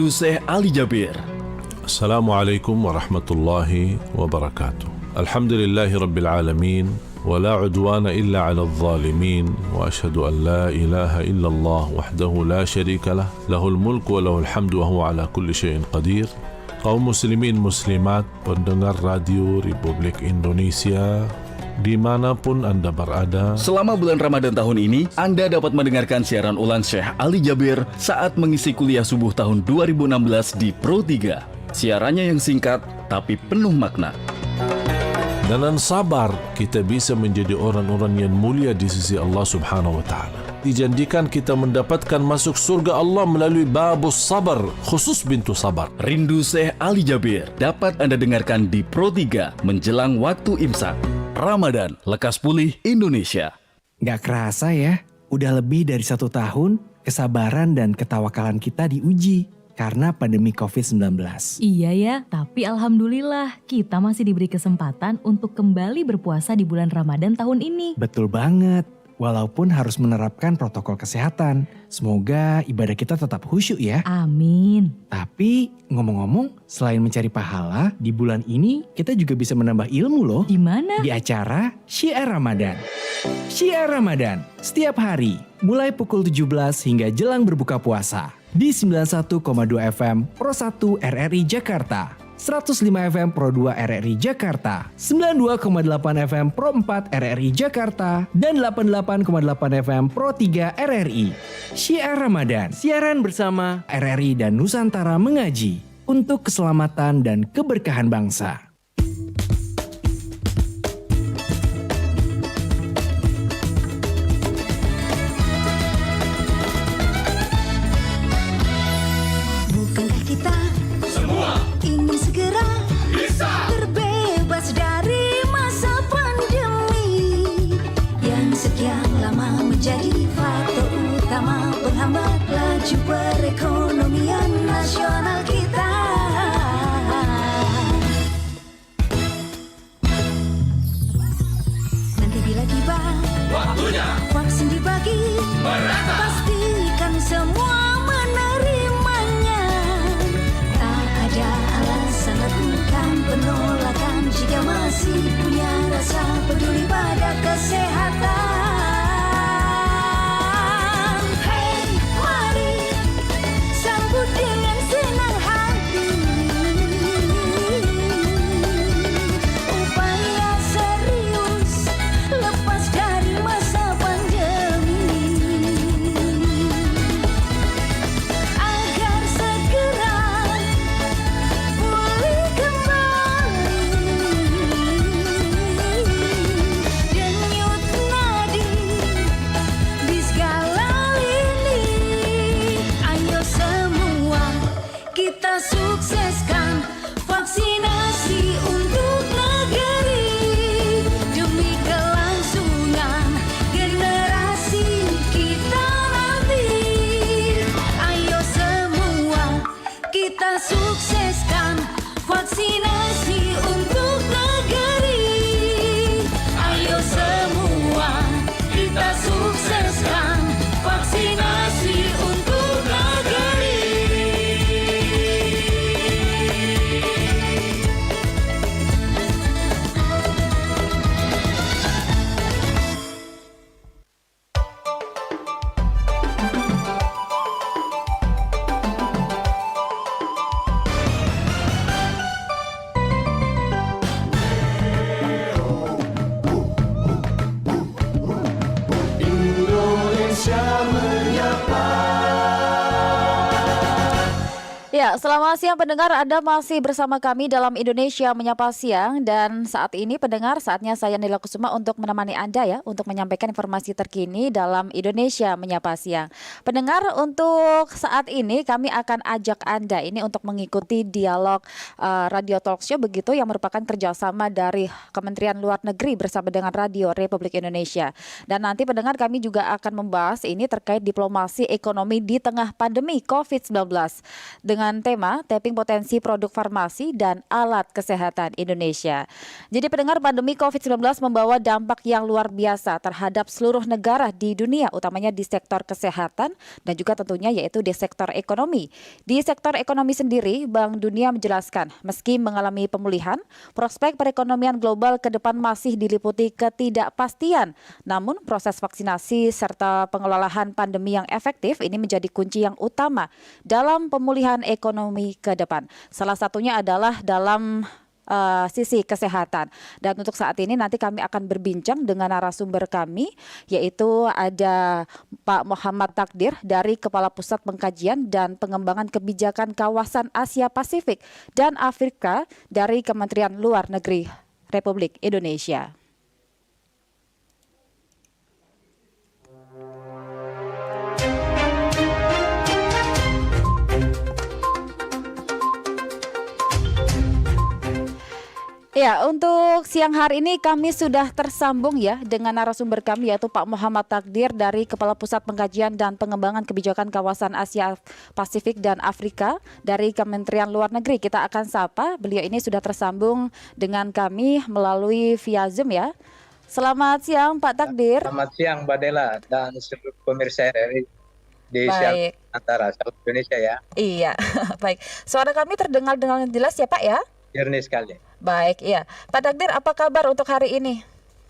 Rindu Syekh Ali Jabir. Assalamualaikum warahmatullahi wabarakatuh. Alhamdulillahi rabbil alamin. ولا عدوان إلا على الظالمين وأشهد أن لا إله إلا الله وحده لا شريك له له الملك وله الحمد وهو على كل شيء قدير. Kaum muslimin muslimat, pendengar radio Republik Indonesia dimanapun Anda berada, Selama bulan Ramadan tahun ini, Anda dapat mendengarkan siaran ulang Syekh Ali Jabir saat mengisi kuliah subuh tahun 2016 di Pro 3. Siarannya yang singkat tapi penuh makna. dengan sabar kita bisa menjadi orang-orang yang mulia di sisi Allah Subhanahu wa taala. Dijanjikan kita mendapatkan masuk surga Allah melalui babus sabar, khusus pintu sabar. Rindu Syekh Ali Jabir dapat Anda dengarkan di Pro 3 menjelang waktu imsak. Ramadan, lekas pulih Indonesia. Gak kerasa ya, udah lebih dari 1 tahun kesabaran dan ketawakalan kita diuji karena pandemi COVID-19. Iya ya, tapi alhamdulillah kita masih diberi kesempatan untuk kembali berpuasa di bulan Ramadan tahun ini. Betul banget, walaupun harus menerapkan protokol kesehatan. Semoga ibadah kita tetap khusyuk ya. Amin. Tapi ngomong-ngomong, selain mencari pahala, di bulan ini kita juga bisa menambah ilmu loh. Gimana? Di acara Syiar Ramadan. Syiar Ramadan, setiap hari, mulai pukul 17 hingga jelang berbuka puasa. Di 91,2 FM Pro 1 RRI Jakarta, 105 FM Pro 2 RRI Jakarta, 92,8 FM Pro 4 RRI Jakarta, dan 88,8 FM Pro 3 RRI. Syiar Ramadan, siaran bersama RRI dan Nusantara mengaji untuk keselamatan dan keberkahan bangsa. Bukankah kita semua ingin segera bisa terbebas dari masa pandemi yang sekian lama menjadi faktor utama penghambat laju perekonomian nasional kita. Nanti bila tiba waktunya vaksin dibagi merata, pastikan semua menerimanya. Tak ada alasan lakukan penolakan jika masih punya rasa peduli pada kesehatan. Hey, mari sambut dengan senang hati upaya serius lepas dari masa pandemi, agar segera pulih kembali. Denyut nadi di segala lini, ayo semua kita sukseskan vaksinasi untuk negeri demi kelangsungan generasi kita nanti. Ayo semua kita sukseskan vaksinasi untuk negeri. Ayo semua kita sukseskan vaksinasi untuk negeri. Ya, selamat siang pendengar, Anda masih bersama kami dalam Indonesia Menyapa Siang. Dan saat ini pendengar, saatnya saya Nila Kusuma untuk menemani Anda ya, untuk menyampaikan informasi terkini dalam Indonesia Menyapa Siang. Pendengar, untuk saat ini kami akan ajak Anda ini untuk mengikuti dialog Radio Talk Show begitu, yang merupakan kerjasama dari Kementerian Luar Negeri bersama dengan Radio Republik Indonesia. Dan nanti pendengar, kami juga akan membahas ini terkait diplomasi ekonomi di tengah pandemi COVID-19 dengan dengan tema Tapping Potensi Produk Farmasi dan Alat Kesehatan Indonesia. Jadi pendengar, pandemi COVID-19 membawa dampak yang luar biasa terhadap seluruh negara di dunia, utamanya di sektor kesehatan dan juga tentunya yaitu di sektor ekonomi. Di sektor ekonomi sendiri, Bank Dunia menjelaskan meski mengalami pemulihan, prospek perekonomian global ke depan masih diliputi ketidakpastian. Namun proses vaksinasi serta pengelolaan pandemi yang efektif ini menjadi kunci yang utama dalam pemulihan ekonomi ke depan. Salah satunya adalah dalam sisi kesehatan. Dan untuk saat ini nanti kami akan berbincang dengan narasumber kami, yaitu ada Pak Muhammad Takdir dari Kepala Pusat Pengkajian dan Pengembangan Kebijakan Kawasan Asia Pasifik dan Afrika dari Kementerian Luar Negeri Republik Indonesia. Ya, untuk siang hari ini kami sudah tersambung ya dengan narasumber kami yaitu Pak Muhammad Takdir dari Kepala Pusat Pengkajian dan Pengembangan Kebijakan Kawasan Asia Pasifik dan Afrika dari Kementerian Luar Negeri. Kita akan sapa, beliau ini sudah tersambung dengan kami melalui via Zoom ya. Selamat siang Pak Takdir. Selamat siang Mbak Dela dan seluruh pemirsa RRI di Baik. siang antara South Indonesia ya. Iya, baik. Suara kami terdengar dengan jelas ya Pak ya? Jernih sekali. Baik, iya. Pak Takdir, apa kabar untuk hari ini?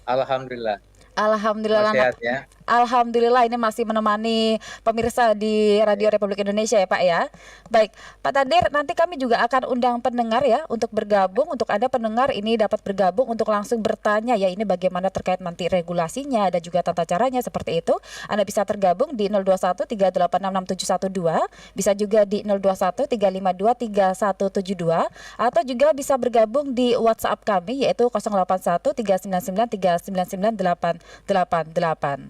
Alhamdulillah. Alhamdulillah. Sehat ya. Alhamdulillah ini masih menemani pemirsa di Radio Republik Indonesia ya Pak ya. Baik, Pak Takdir, nanti kami juga akan undang pendengar ya untuk bergabung. Untuk Anda pendengar ini dapat bergabung untuk langsung bertanya ya, ini bagaimana terkait nanti regulasinya dan juga tata caranya seperti itu. Anda bisa tergabung di 021 3866712, bisa juga di 021 352 3172 atau juga bisa bergabung di WhatsApp kami yaitu 081 399 399 888.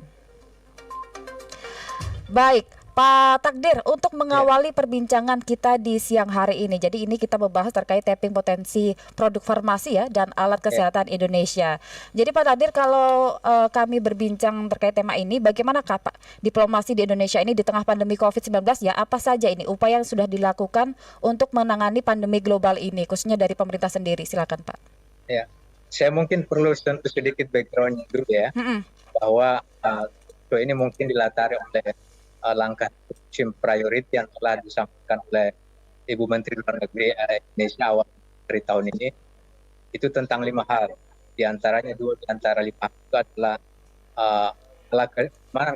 Baik, Pak Takdir, untuk mengawali perbincangan kita di siang hari ini. Jadi ini kita membahas terkait tapping potensi produk farmasi ya dan alat kesehatan Indonesia. Jadi Pak Takdir, kalau kami berbincang terkait tema ini, bagaimana Pak diplomasi di Indonesia ini di tengah pandemi COVID-19 ya? Apa saja ini upaya yang sudah dilakukan untuk menangani pandemi global ini, khususnya dari pemerintah sendiri? Silakan Pak. Ya, saya mungkin perlu sedikit background dulu ya, bahwa ini mungkin dilatari oleh langkah priority yang telah disampaikan oleh Ibu Menteri Luar Negeri Indonesia awal dari tahun ini. Itu tentang 5 hal. Di antaranya 2 di antara 5 hal itu adalah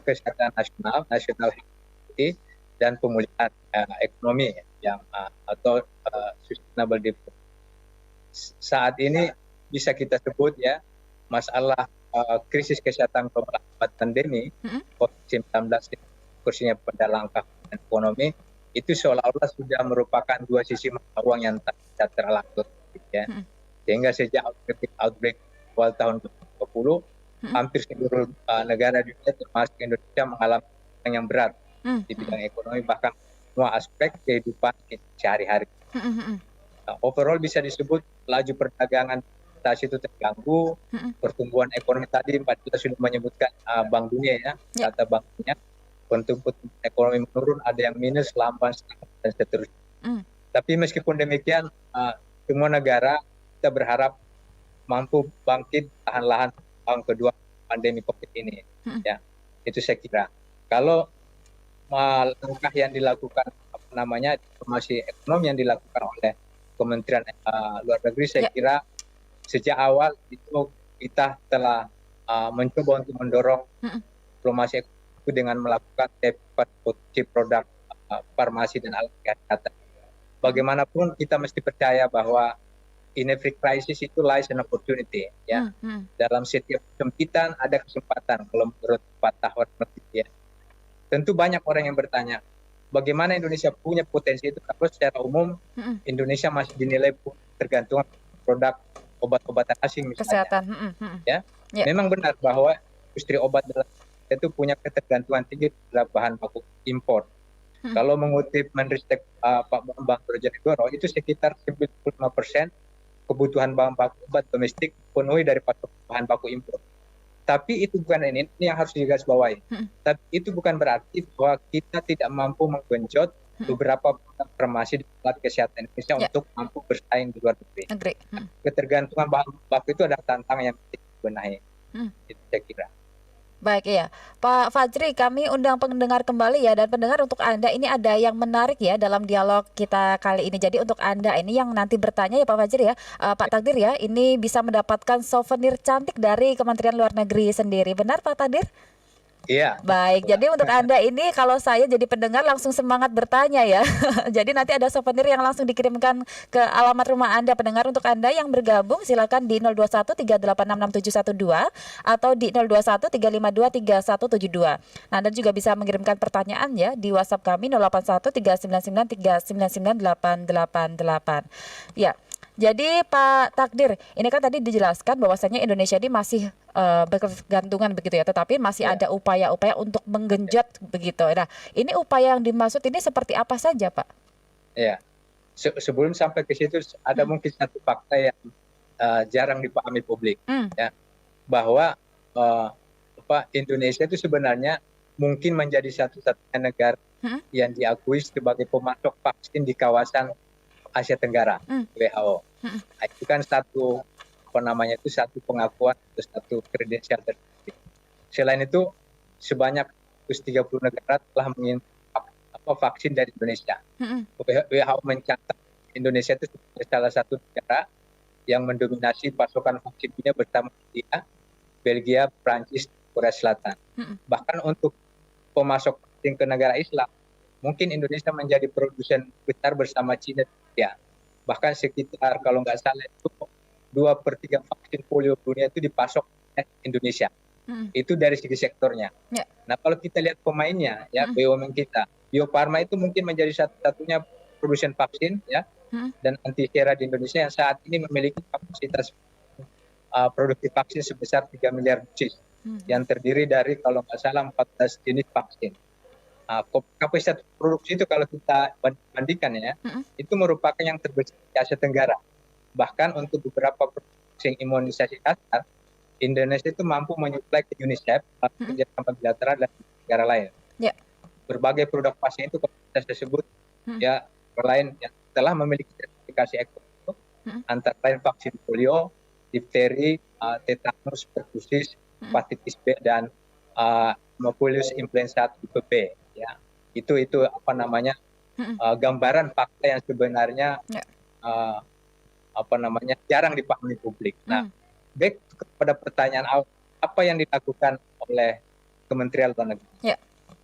kesehatan nasional security, dan pemulihan ekonomi yang atau sustainable development. Saat ini bisa kita sebut ya masalah krisis kesehatan global akibat pandemi COVID-19 kursinya pada langkah ekonomi itu seolah-olah sudah merupakan 2 sisi mata uang yang tidak terlalu ya. Sehingga sejak outbreak awal tahun 2020 hampir seluruh negara dunia termasuk Indonesia mengalami yang berat di bidang ekonomi, bahkan semua aspek kehidupan sehari-hari. Overall bisa disebut laju perdagangan itu terganggu, pertumbuhan ekonomi tadi Mbak Dila sudah menyebutkan Bank Dunia ya, data Bank Dunia, pertumbuhan ekonomi menurun, ada yang minus, lamban, dan seterusnya. Tapi meskipun demikian, semua negara kita berharap mampu bangkit tahan-lahan tahun kedua pandemi COVID ini. Ya, itu saya kira. Kalau langkah yang dilakukan diplomasi ekonomi yang dilakukan oleh Kementerian Luar Negeri, saya kira sejak awal itu kita telah mencoba untuk mendorong diplomasi ekonomi dengan melakukan potensi produk farmasi dan alat kesehatan. Bagaimanapun kita mesti percaya bahwa in every crisis itu lies an opportunity ya. Dalam setiap kesempitan ada kesempatan kalau menurut Pak Tahwan ya. Tentu banyak orang yang bertanya bagaimana Indonesia punya potensi itu, kalau secara umum Indonesia masih dinilai tergantung produk obat-obatan asing misalnya. Kesehatan. Ya. Memang benar bahwa industri obat itu punya ketergantungan tinggi terhadap bahan baku impor. Kalau mengutip Menristek Pak Bambang Brojonegoro, itu sekitar 95% kebutuhan bahan baku obat domestik penuhi dari bahan baku impor. Tapi itu bukan ini yang harus digarisbawahi. Tapi itu bukan berarti bahwa kita tidak mampu menggenjot beberapa farmasi di alat kesehatan Indonesia Ya. untuk mampu bersaing di luar negeri. Agree. Ketergantungan bahan baku itu adalah tantangan yang penting dibenahi. Itu saya kira. Baik, iya. Pak Fajri, kami undang pendengar kembali ya, dan pendengar, untuk Anda ini ada yang menarik ya dalam dialog kita kali ini. Jadi untuk Anda ini yang nanti bertanya ya Pak Fajri ya, Pak Takdir ya, ini bisa mendapatkan souvenir cantik dari Kementerian Luar Negeri sendiri. Benar Pak Takdir? Iya. Baik, jadi untuk Anda ini kalau saya jadi pendengar langsung semangat bertanya ya. Jadi nanti ada souvenir yang langsung dikirimkan ke alamat rumah Anda. Pendengar, untuk Anda yang bergabung silakan di 0213866712 atau di 0213523172. Nah, Anda juga bisa mengirimkan pertanyaan ya di WhatsApp kami 081399399888. Ya. Jadi Pak Takdir, ini kan tadi dijelaskan bahwasanya Indonesia ini masih bergantungan begitu ya, tetapi masih ada upaya-upaya untuk menggenjot begitu. Nah, ini upaya yang dimaksud ini seperti apa saja, Pak? Ya. Sebelum sampai ke situ ada mungkin satu fakta yang jarang dipahami publik, ya, bahwa Indonesia itu sebenarnya mungkin menjadi satu-satunya negara yang diakui sebagai pemasok vaksin di kawasan Asia Tenggara, WHO. Nah, itu kan satu satu pengakuan atau satu kredensial tersebut. Selain itu, sebanyak 130 negara telah mengimpor vaksin dari Indonesia. WHO mencatat Indonesia itu sebagai salah satu negara yang mendominasi pasokan vaksin dunia bersama India, Belgia, Prancis, Korea Selatan. Bahkan untuk pemasok vaksin ke negara Islam, mungkin Indonesia menjadi produsen besar bersama China dan India. Bahkan sekitar kalau nggak salah itu 2/3 vaksin polio dunia itu dipasok oleh Indonesia. Itu dari segi sektornya. Ya. Nah, kalau kita lihat pemainnya ya, BUMN kita, Bio Farma itu mungkin menjadi satu-satunya produsen vaksin ya, dan antisera di Indonesia yang saat ini memiliki kapasitas produksi vaksin sebesar 3 miliar dosis, yang terdiri dari kalau nggak salah 14 jenis vaksin. Kapasitas produksi itu kalau kita bandingkan ya, itu merupakan yang terbesar di Asia Tenggara. Bahkan untuk beberapa vaksin imunisasi dasar, Indonesia itu mampu menyuplai ke UNICEF, kerjasama bilateral dan negara lain. Ya. Berbagai produk vaksin itu kapasitas tersebut ya lain yang telah memiliki sertifikasi ekspor, antara lain vaksin polio, difteri, tetanus, pertusis, hepatitis B, dan Haemophilus influenza tipe B. Ya, itu gambaran fakta yang sebenarnya jarang dipahami publik. Nah, back kepada pertanyaan awal, apa yang dilakukan oleh Kementerian Luar Negeri? Ya.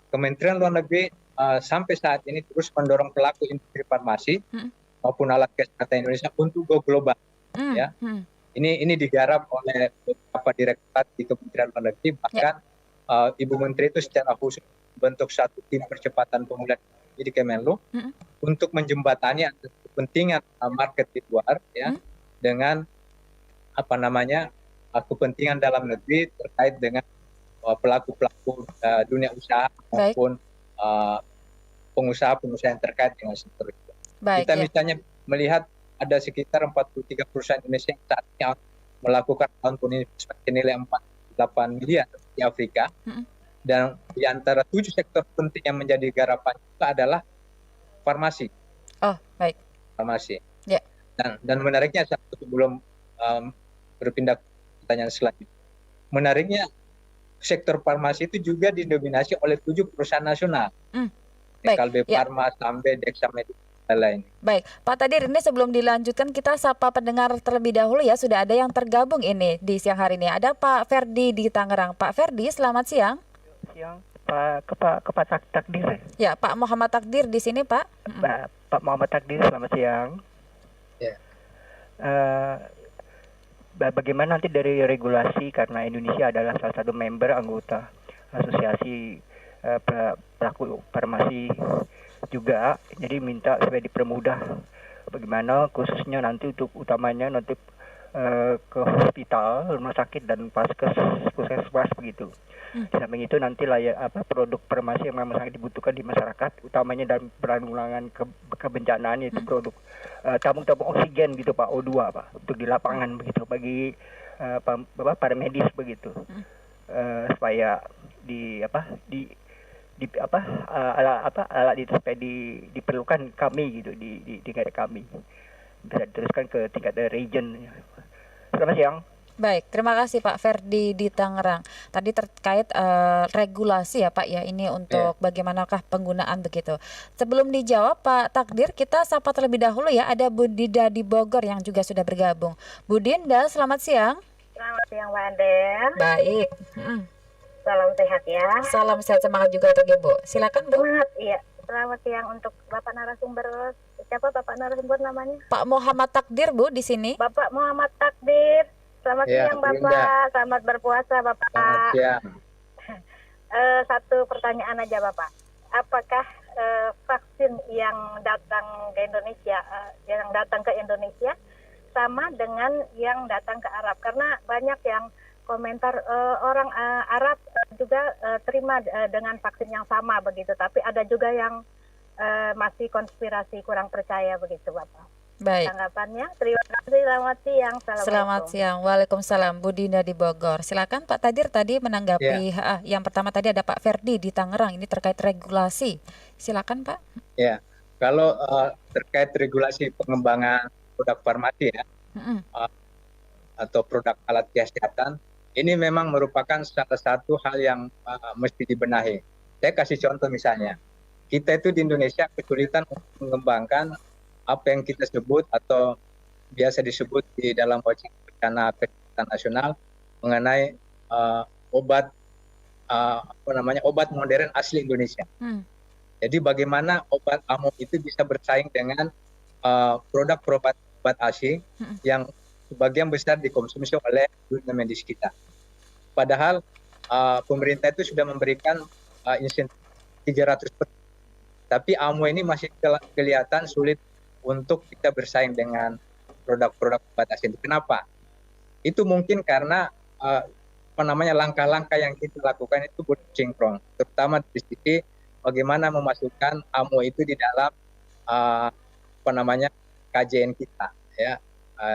Kementerian Luar Negeri sampai saat ini terus mendorong pelaku industri farmasi maupun alat kesehatan Indonesia untuk go global. Ya, ini digarap oleh beberapa direktorat di Kementerian Luar Negeri. Bahkan Ibu Menteri itu secara khusus bentuk satu tim percepatan pemulihan di Kemenlu untuk menjembatani kepentingan market di luar ya dengan kepentingan dalam negeri terkait dengan pelaku-pelaku dunia usaha maupun pengusaha-pengusaha yang terkait dengan sektor itu. Kita misalnya melihat ada sekitar 43 perusahaan Indonesia yang saat ini melakukan account investment senilai 48 miliar di Afrika. Dan di antara 7 sektor penting yang menjadi garapan itu adalah farmasi. Oh, baik. Farmasi. Ya. Dan menariknya sebelum berpindah ke pertanyaan selanjutnya. Menariknya sektor farmasi itu juga didominasi oleh 7 perusahaan nasional. Kalbe Farma, Sambe, Dexamed, dan lain. Baik, Pak Tadir, ini sebelum dilanjutkan kita sapa pendengar terlebih dahulu ya. Sudah ada yang tergabung ini di siang hari ini. Ada Pak Ferdi di Tangerang. Pak Ferdi, selamat siang. Siang, Pak Takdir. Ya, Pak Muhammad Takdir di sini, Pak. Pak Muhammad Takdir, selamat siang. Ya. Bagaimana nanti dari regulasi, karena Indonesia adalah salah satu member anggota asosiasi pelaku farmasi juga, jadi minta supaya dipermudah bagaimana khususnya nanti untuk utamanya nanti ke hospital, rumah sakit dan puskesmas begitu. Di samping itu nanti produk farmasi yang memang sangat dibutuhkan di masyarakat, utamanya dalam penanggulangan kebencanaan, yaitu produk tabung-tabung oksigen gitu Pak, O2 Pak, untuk di lapangan begitu bagi para medis begitu, supaya alat itu supaya diperlukan kami gitu di negara kami, bisa diteruskan ke tingkat region. Selamat siang. Baik, terima kasih Pak Ferdi di Tangerang. Tadi terkait regulasi ya Pak ya, ini untuk bagaimanakah penggunaan begitu. Sebelum dijawab Pak Takdir, kita sapa terlebih dahulu ya, ada Bu Dinda di Bogor yang juga sudah bergabung. Bu Dinda, selamat siang. Selamat siang Mbak Anden. Baik. Salam sehat ya. Salam sehat, semangat juga untuk Ibu. Silakan Bu. Semangat, iya. Selamat siang untuk Bapak narasumber. Siapa Bapak narasumber namanya? Pak Muhammad Takdir Bu di sini. Bapak Muhammad Takdir. Selamat siang Bapak. Linda. Selamat berpuasa Bapak. Selamat siang. Satu pertanyaan aja Bapak. Apakah vaksin yang datang ke Indonesia, sama dengan yang datang ke Arab? Karena banyak yang komentar orang Arab juga terima dengan vaksin yang sama begitu, tapi ada juga yang masih konspirasi, kurang percaya begitu Bapak. Baik. Tanggapannya, terima kasih, selamat siang. Selamat siang, waalaikumsalam. Bu Dinda di Bogor. Silakan Pak Tadir tadi menanggapi. Yang pertama tadi ada Pak Ferdi di Tangerang, ini terkait regulasi. Silakan Pak. Ya, kalau terkait regulasi pengembangan produk farmasi ya, atau produk alat kesehatan, ini memang merupakan salah satu hal yang mesti dibenahi. Saya kasih contoh misalnya, kita itu di Indonesia kesulitan untuk mengembangkan apa yang kita sebut atau biasa disebut di dalam wacana rencana kesehatan nasional mengenai obat modern asli Indonesia. Jadi bagaimana obat AMO itu bisa bersaing dengan produk obat asing yang sebagian besar dikonsumsi oleh dunia medis kita. Padahal pemerintah itu sudah memberikan insentif 300%. Tapi AMO ini masih kelihatan sulit untuk kita bersaing dengan produk-produk obat asing. Kenapa? Itu mungkin karena langkah-langkah yang kita lakukan itu belum sinkron, terutama dari sisi bagaimana memasukkan AMO itu di dalam KJN kita, ya,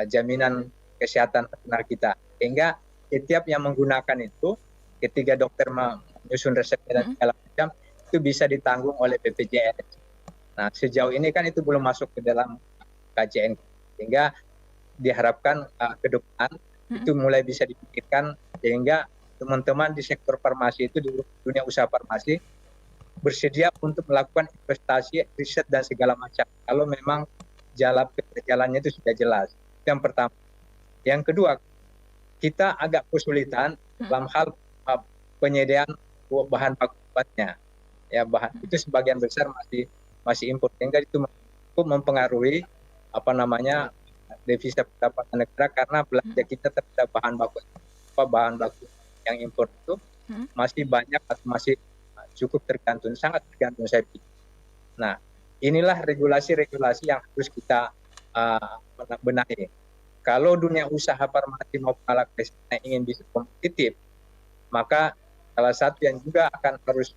jaminan kesehatan nasional kita, sehingga setiap yang menggunakan itu, ketika dokter menyusun resep dan segala macam, itu bisa ditanggung oleh BPJS. Nah, sejauh ini kan itu belum masuk ke dalam KJN, sehingga diharapkan ke depan itu mulai bisa dipikirkan, sehingga teman-teman di sektor farmasi itu, di dunia usaha farmasi, bersedia untuk melakukan investasi, riset dan segala macam. Kalau memang jalannya itu sudah jelas. Itu yang pertama. Yang kedua, kita agak kesulitan dalam hal penyediaan bahan baku obatnya. Ya, bahan itu sebagian besar masih impor, sehingga itu cukup mempengaruhi devisa pendapatan negara, karena belanja kita terhadap bahan baku yang impor itu masih banyak atau masih cukup sangat tergantung saya pikir. Nah, inilah regulasi-regulasi yang harus kita benahi. Kalau dunia usaha farmasi maupun alat kesehatan ingin bisa kompetitif, maka salah satu yang juga akan harus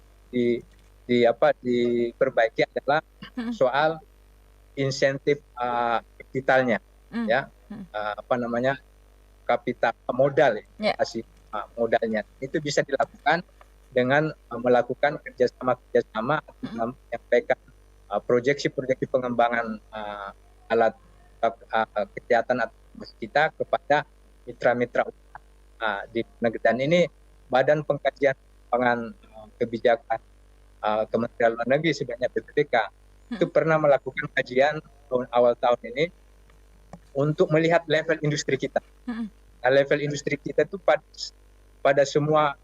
diperbaiki adalah soal insentif kapitalnya, ya, kapital modal, modalnya itu bisa dilakukan dengan melakukan kerjasama menyampaikan proyeksi pengembangan alat kesehatan kita kepada mitra-mitra di negeri. Dan ini Badan Pengkajian Pengembangan Kebijakan Kementerian Luar Negeri, sebanyak BPPK, itu pernah melakukan kajian awal tahun ini untuk melihat level industri kita. Nah, level industri kita itu pada semua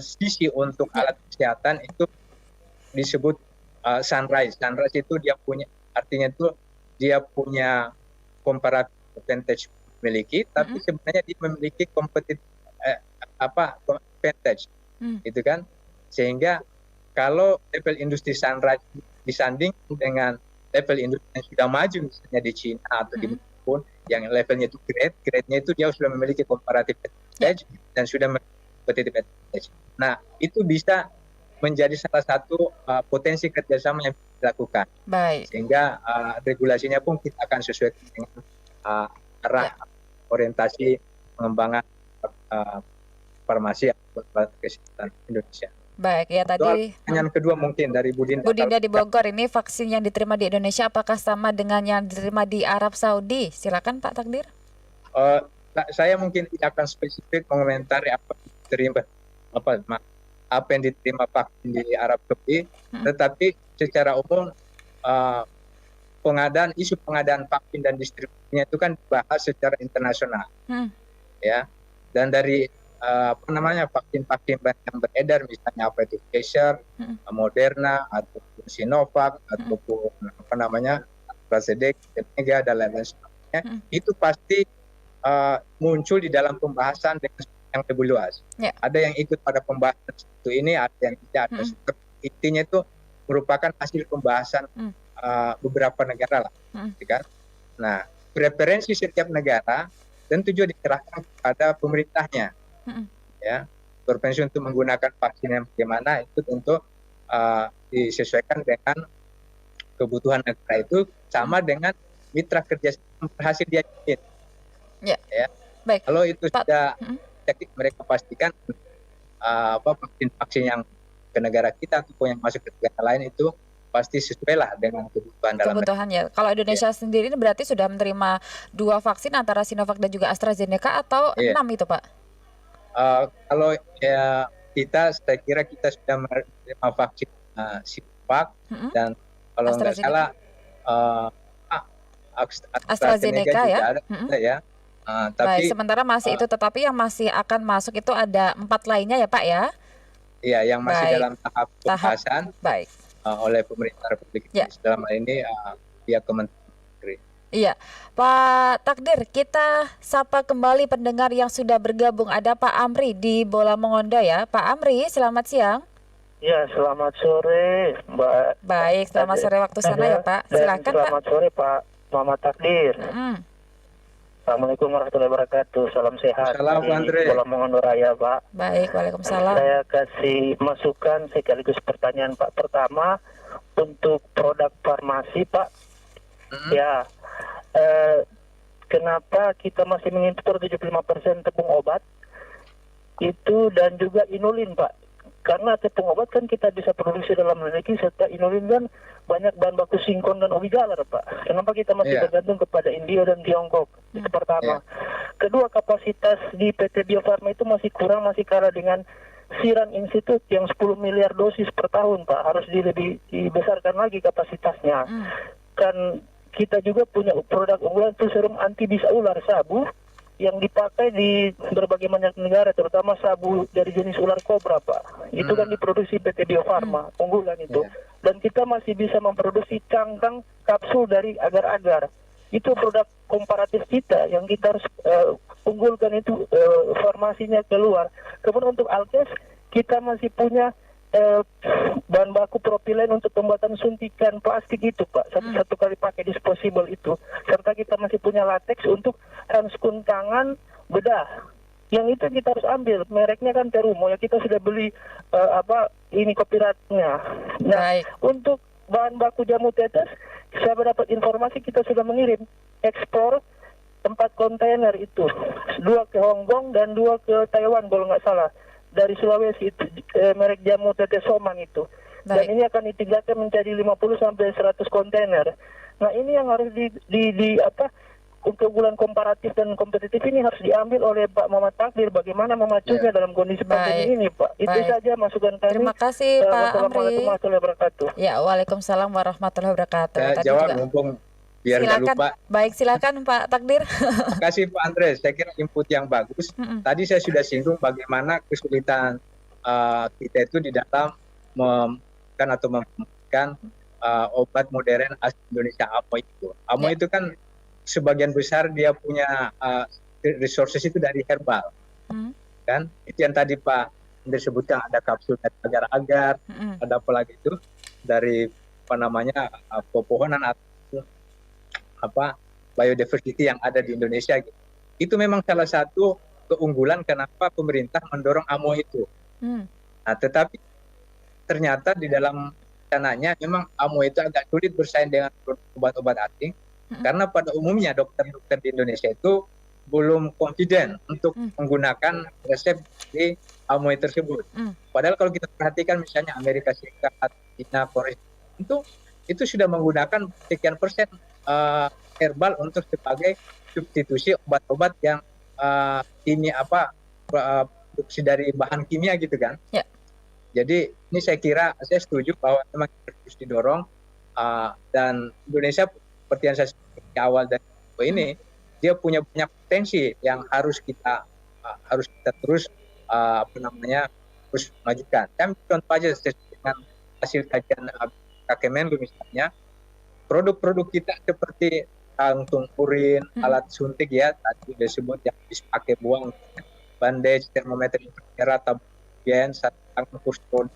sisi untuk alat kesehatan itu disebut sunrise. Sunrise itu dia punya comparative advantage memiliki, tapi sebenarnya dia memiliki advantage, gitu kan? Sehingga kalau level industri sunrise disanding dengan level industri yang sudah maju, misalnya di Cina atau di mana pun, yang levelnya itu grade-nya itu dia sudah memiliki comparative advantage dan sudah memiliki competitive advantage. Nah, itu bisa menjadi salah satu potensi kerjasama yang dilakukan. Baik. Sehingga regulasinya pun kita akan sesuaikan dengan arah orientasi pengembangan farmasi atau kesehatan Indonesia. Baik, ya tadi Pertanyaan kedua mungkin dari Bu Dinda. Bu Dinda di Bogor, ini vaksin yang diterima di Indonesia apakah sama dengan yang diterima di Arab Saudi? Silakan Pak Takdir. Saya mungkin tidak akan spesifik mengomentari apa yang diterima vaksin di Arab Saudi, tetapi secara umum isu pengadaan vaksin dan distribusinya itu kan dibahas secara internasional, ya. Dan dari vaksin-vaksin yang beredar, misalnya apa itu Pfizer, Moderna, ataupun Sinovac, ataupun AstraZeneca dan lain-lain sebagainya, itu pasti muncul di dalam pembahasan dengan yang lebih luas. Ada yang ikut pada pembahasan itu ini, ada yang tidak. Intinya itu merupakan hasil pembahasan beberapa negara lah, kan? Nah, preferensi setiap negara tentu juga diserahkan kepada pemerintahnya. Ya, preferensi untuk menggunakan vaksin yang bagaimana itu tentu disesuaikan dengan kebutuhan negara itu, sama dengan mitra kerja yang berhasil diajukan. Ya. Baik. Kalau itu sudah mereka pastikan vaksin-vaksin yang ke negara kita ataupun yang masuk ke negara lain itu pasti sesuai lah dengan kebutuhan dalam ya. Kalau Indonesia sendiri ini berarti sudah menerima 2 vaksin antara Sinovac dan juga AstraZeneca atau 6 itu Pak? Kalau saya kira kita sudah menerima vaksin Sinovac dan kalau nggak salah AstraZeneca ya. Ada, ya. Tapi sementara masih itu, tetapi yang masih akan masuk itu ada 4 lainnya ya Pak ya? Iya, yang masih dalam tahap pembahasan oleh pemerintah Republik Indonesia dalam hal ini pihak Kementerian Negeri. Iya, Pak Takdir, kita sapa kembali pendengar yang sudah bergabung. Ada Pak Amri di Bola Mongondo ya. Pak Amri, selamat siang. Ya, selamat sore Mbak. Baik, selamat sore waktu sana ya Pak. Silakan Pak. Selamat sore Pak Muhammad Takdir. Assalamualaikum warahmatullahi wabarakatuh. Salam sehat. Salam Andre. Bola Mongondo Raya Pak. Baik, waalaikumsalam. Saya kasih masukan sekaligus pertanyaan Pak. Pertama, untuk produk farmasi Pak. Ya, kenapa kita masih mengimpor 75% tepung obat itu dan juga inulin Pak? Karena tepung obat kan kita bisa produksi dalam negeri, serta inulin kan banyak bahan baku sinkon dan obigalar Pak. Kenapa kita masih bergantung kepada India dan Tiongkok? Itu pertama. Kedua, kapasitas di PT Bio Farma itu masih kurang, masih kalah dengan Serum Institute yang 10 miliar dosis per tahun Pak. Harus lebih dibesarkan lagi kapasitasnya. Kan kita juga punya produk unggulan itu serum anti bisa ular sabu yang dipakai di berbagai banyak negara, terutama sabu dari jenis ular kobra Pak. Itu kan diproduksi PT Bio Farma, unggulan itu. Dan kita masih bisa memproduksi cangkang kapsul dari agar-agar. Itu produk komparatif kita yang kita harus unggulkan itu farmasinya keluar. Kemudian untuk Alkes kita masih punya bahan baku propilen untuk pembuatan suntikan plastik itu Pak, satu kali pakai disposable itu, serta kita masih punya latex untuk handscoon tangan bedah, yang itu kita harus ambil, mereknya kan Terumo ya, kita sudah beli ini copyrightnya. Nah, untuk bahan baku jamu tetes, saya mendapat informasi kita sudah mengirim ekspor 4 kontainer itu, 2 ke Hong Kong dan 2 ke Taiwan kalau nggak salah. Dari Sulawesi itu merek jamu tetes Soman itu. Dan ini akan ditingkatkan menjadi 50 sampai 100 kontainer. Nah, ini yang harus untuk bulan komparatif dan kompetitif ini harus diambil oleh Pak Muhammad Takdir, bagaimana memacunya dalam kondisi pandemi ini Pak. Itu saja masukan kami. Terima kasih Pak Amri. Wassalamualaikum warahmatullahi wabarakatuh. Ya, waalaikumsalam warahmatullahi wabarakatuh. Saya jawab mumpung biar nggak lupa. Baik, silakan Pak Takdir. Terima kasih Pak Andre, saya kira input yang bagus. Tadi saya sudah singgung bagaimana kesulitan kita itu di dalam membuatkan obat modern asli Indonesia AMO itu. AMO itu kan sebagian besar dia punya resources itu dari herbal, kan? Itu yang tadi Pak Andre sebutkan, ada kapsul dari agar-agar, ada apa lagi itu dari pepohonan atau biodiversity yang ada di Indonesia gitu. Itu memang salah satu keunggulan kenapa pemerintah mendorong AMO itu. Nah, tetapi ternyata di dalam rencananya memang AMO itu agak sulit bersaing dengan obat-obat asing, karena pada umumnya dokter-dokter di Indonesia itu belum confident untuk menggunakan resep di Amoy tersebut. Padahal kalau kita perhatikan misalnya Amerika Serikat, China, Korea itu sudah menggunakan sekian persen herbal untuk sebagai substitusi obat-obat yang produksi dari bahan kimia gitu kan. Ya. Jadi ini saya setuju bahwa memang harus didorong dan Indonesia seperti yang saya sebutkan di awal dari ini dia punya banyak potensi yang harus kita terus terus majukan. Dan contoh aja dengan hasil kajian Kemenlu misalnya, produk-produk kita seperti kantung urin, alat suntik ya tadi disebut yang dipakai buang, bandage, termometer inframerah, tabung, kursi roda,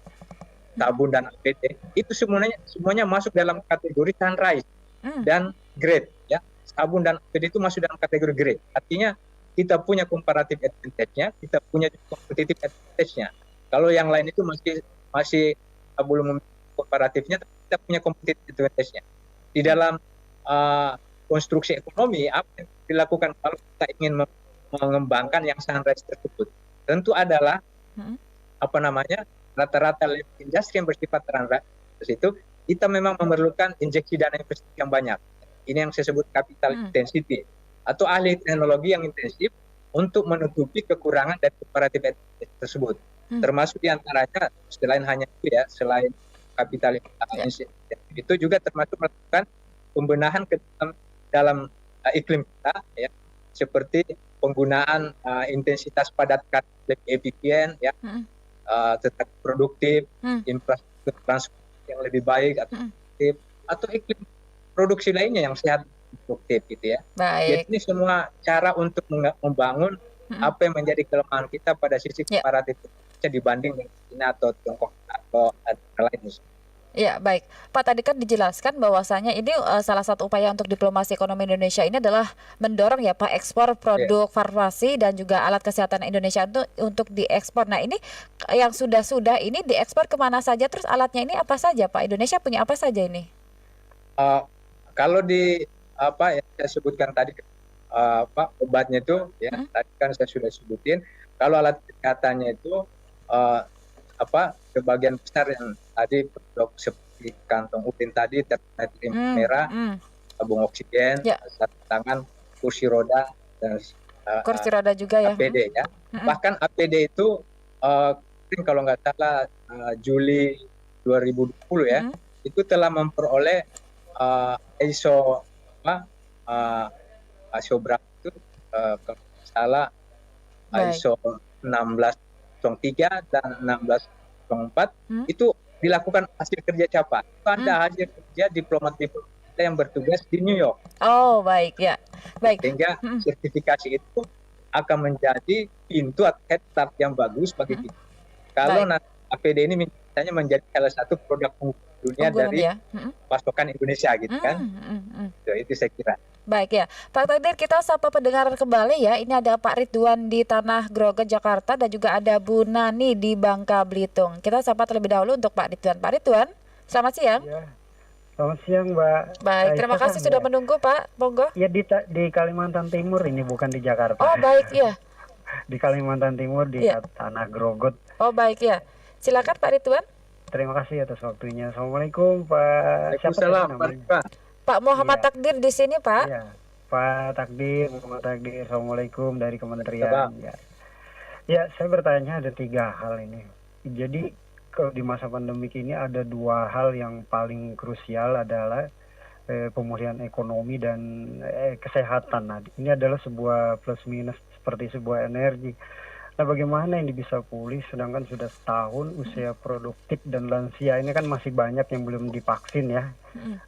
sabun dan APD itu semuanya masuk dalam kategori sunrise dan grade ya. Sabun dan APD itu masuk dalam kategori grade. Artinya kita punya comparative advantage-nya, kita punya competitive advantage-nya. Kalau yang lain itu masih belum komparatifnya, tapi kita punya competitive advantage-nya. Di dalam konstruksi ekonomi apa yang dilakukan kalau kita ingin mengembangkan yang sunrise tersebut? Tentu adalah rata-rata industri yang bersifat sunrise itu kita memang memerlukan injeksi dana investasi yang banyak. Ini yang saya sebut capital intensity atau ahli teknologi yang intensif untuk menutupi kekurangan dari comparative advantage tersebut. Termasuk diantaranya selain hanya itu ya, selain capital intensity itu juga termasuk melakukan pembenahan ke dalam iklim kita ya, seperti penggunaan intensitas padat karya lebih efisien ya, tetap produktif, infrastruktur transportasi yang lebih baik atau iklim produksi lainnya yang sehat produktif gitu ya. Jadi ini semua cara untuk membangun apa yang menjadi kelemahan kita pada sisi komparatif dibanding dengan China atau Tiongkok atau lain. Ya, baik. Pak, tadi kan dijelaskan bahwasanya ini salah satu upaya untuk diplomasi ekonomi Indonesia ini adalah mendorong ya Pak ekspor produk farmasi dan juga alat kesehatan Indonesia untuk diekspor. Nah, ini yang sudah ini diekspor kemana saja, terus alatnya ini apa saja Pak? Indonesia punya apa saja ini? Kalau di yang saya sebutkan tadi obatnya itu ya tadi kan saya sudah sebutin. Kalau alat kesehatannya itu sebagian besar yang tadi produk seperti kantong urin tadi, termometer merah, tabung oksigen, sarung tangan, kursi roda dan kursi roda juga ya. APD ya. Bahkan APD itu kalau nggak salah Juli 2020 ya, itu telah memperoleh ISO berapa itu kalau nggak salah ISO 1603 dan 1604 itu dilakukan hasil kerja siapa? Itu ada hasil kerja diplomat yang bertugas di New York. Oh, baik ya. Baik. Sehingga sertifikasi itu akan menjadi pintu atau head start yang bagus bagi kita. Kalau nanti APD ini misalnya menjadi salah satu produk dunia dari pasokan Indonesia gitu kan. Itu saya kira. Baik ya, Pak Takdir, kita sapa pendengar kembali ya. Ini ada Pak Ridwan di Tanah Groget, Jakarta, dan juga ada Bu Nani di Bangka Belitung. Kita sapa terlebih dahulu untuk Pak Ridwan. Pak Ridwan, selamat siang. Ya, selamat siang Mbak. Baik, terima kasih sudah menunggu Pak. Monggo. Ya di Kalimantan Timur ini, bukan di Jakarta. Oh baik ya. Di Kalimantan Timur di Tanah Groget. Oh baik ya. Silakan Pak Ridwan. Terima kasih atas waktunya. Assalamualaikum Pak. Waalaikumsalam Pak. Pak Muhammad Takdir di sini Pak. Iya, Pak Takdir, Muhammad Takdir. Assalamualaikum dari Kementerian. Ya, saya bertanya ada 3 hal ini. Jadi kalau di masa pandemik ini ada 2 hal yang paling krusial adalah pemulihan ekonomi dan kesehatan. Nah, ini adalah sebuah plus minus seperti sebuah energi. Nah, bagaimana ini bisa pulih sedangkan sudah setahun usia produktif dan lansia ini kan masih banyak yang belum divaksin ya.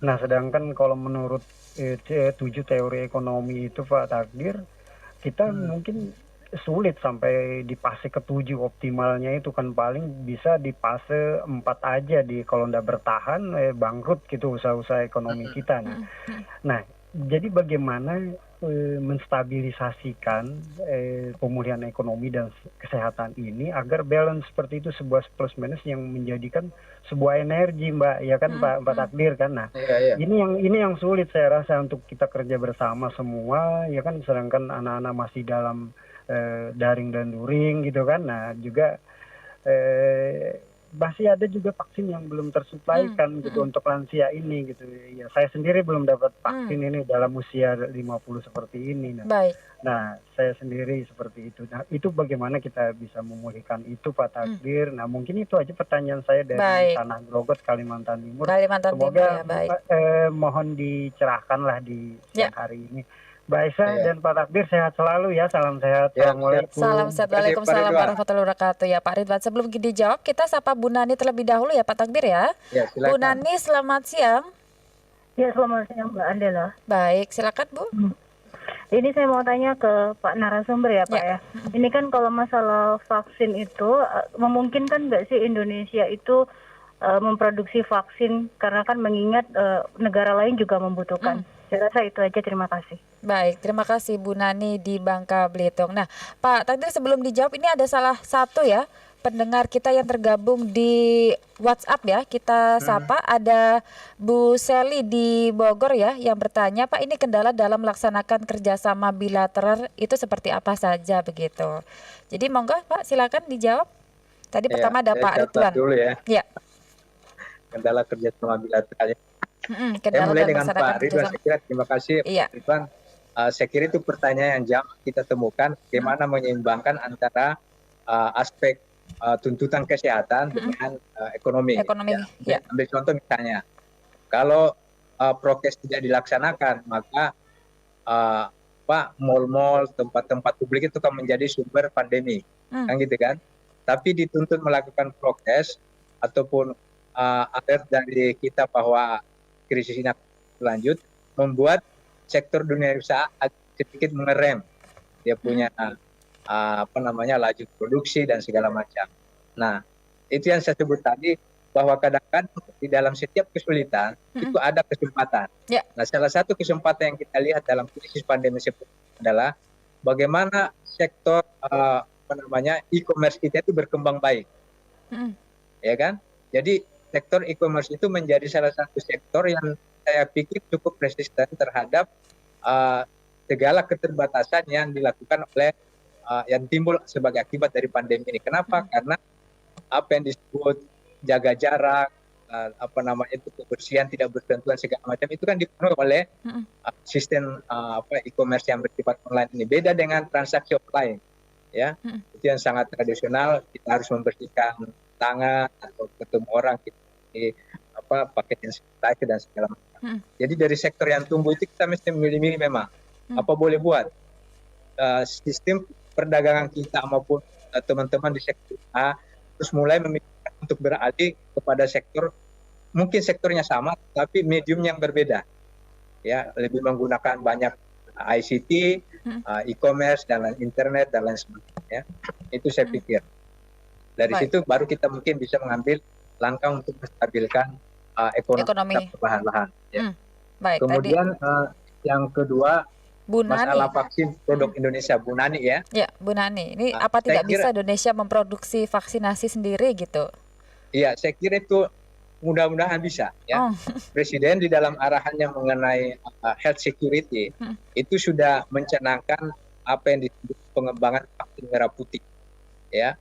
Nah, sedangkan kalau menurut 7 teori ekonomi itu Pak Takdir, kita mungkin sulit sampai di fase ke-7 optimalnya itu kan paling bisa di fase 4 aja kalau nggak bertahan bangkrut gitu usaha-usaha ekonomi kita. Nah, jadi bagaimana menstabilisasikan pemulihan ekonomi dan kesehatan ini agar balance seperti itu, sebuah plus minus yang menjadikan sebuah energi, Mbak, ya kan, Pak Takdir kan. Nah, ini yang sulit saya rasa untuk kita kerja bersama semua, ya kan, sedangkan anak-anak masih dalam daring dan luring gitu kan. Nah, juga masih ada juga vaksin yang belum tersuplaikan gitu untuk lansia ini gitu. Ya, saya sendiri belum dapat vaksin ini dalam usia 50 seperti ini. Nah, saya sendiri seperti itu. Nah, itu bagaimana kita bisa memulihkan itu, Pak Takdir? Nah, mungkin itu aja pertanyaan saya dari Tanah Grogot, Kalimantan Timur. Semoga mohon dicerahkanlah di siang hari ini. Mbak Aisyah dan Pak Takdir sehat selalu ya, salam sehat. Assalamualaikum. Salam sehat, waalaikumsalam warahmatullahi wabarakatuh ya Pak Ridwan. Sebelum dijawab, kita sapa Bu Nani terlebih dahulu ya Pak Takdir ya. Bu Nani, selamat siang. Ya, selamat siang Mbak Andela. Baik, silakan Bu. Ini saya mau tanya ke Pak narasumber ya Pak ya. Ini kan kalau masalah vaksin itu memungkinkan nggak sih Indonesia itu memproduksi vaksin, karena kan mengingat negara lain juga membutuhkan. Saya rasa itu aja, terima kasih. Baik, terima kasih Bu Nani di Bangka Belitung. Nah, Pak Takdir, sebelum dijawab, ini ada salah satu ya pendengar kita yang tergabung di WhatsApp ya. Kita sapa, ada Bu Seli di Bogor ya yang bertanya, Pak, ini kendala dalam melaksanakan kerjasama bilateral itu seperti apa saja begitu. Jadi monggo Pak, silakan dijawab. Tadi pertama ada Pak Ridwan. Dulu ya. Ya. Kendala kerjasama bilateral. Saya mulai dengan Pak Ridwan. Saya kira terima kasih Pak Ridwan. Saya kira itu pertanyaan yang jauh kita temukan, bagaimana menyeimbangkan antara aspek tuntutan kesehatan dengan ekonomi. Ya. Ambil contoh misalnya, kalau prokes tidak dilaksanakan, maka mal-mal, tempat-tempat publik itu kan menjadi sumber pandemi, kan gitu kan. Tapi dituntut melakukan prokes ataupun alert dari kita bahwa krisis ini lanjut, membuat sektor dunia usaha sedikit mengerem dia punya laju produksi dan segala macam. Nah, itu yang saya sebut tadi, bahwa kadang-kadang di dalam setiap kesulitan itu ada kesempatan. Nah, salah satu kesempatan yang kita lihat dalam krisis pandemi seperti ini adalah bagaimana sektor e-commerce kita itu berkembang baik, ya kan? Jadi sektor e-commerce itu menjadi salah satu sektor yang saya pikir cukup resisten terhadap segala keterbatasan yang dilakukan oleh yang timbul sebagai akibat dari pandemi ini. Kenapa? Karena apa yang disebut jaga jarak, itu kebersihan, tidak bersentuhan segala macam, itu kan dipenuhi oleh sistem e-commerce yang bersifat online ini. Beda dengan transaksi offline, ya. Itu yang sangat tradisional. Kita harus membersihkan tangan atau ketemu orang pakai hand sanitizer dan segala macam. Jadi dari sektor yang tumbuh itu kita mesti memilih-milih memang apa boleh buat sistem perdagangan kita maupun teman-teman di sektor A terus mulai memikirkan untuk beralih kepada sektor, mungkin sektornya sama tapi medium yang berbeda, ya, lebih menggunakan banyak ICT, e-commerce dan internet dan lain sebagainya. Itu saya pikir. Dari situ baru kita mungkin bisa mengambil langkah untuk menstabilkan ekonomi perlahan-lahan. Ya. Kemudian yang kedua, Bu masalah Nani. vaksin produk Indonesia, Bu Nani ya. Ya, Bu Nani. Ini apa tidak bisa Indonesia memproduksi vaksinasi sendiri gitu? Iya, saya kira itu mudah-mudahan bisa. Ya. Presiden di dalam arahannya mengenai health security itu sudah mencanangkan apa yang disebut pengembangan vaksin merah putih. Ya.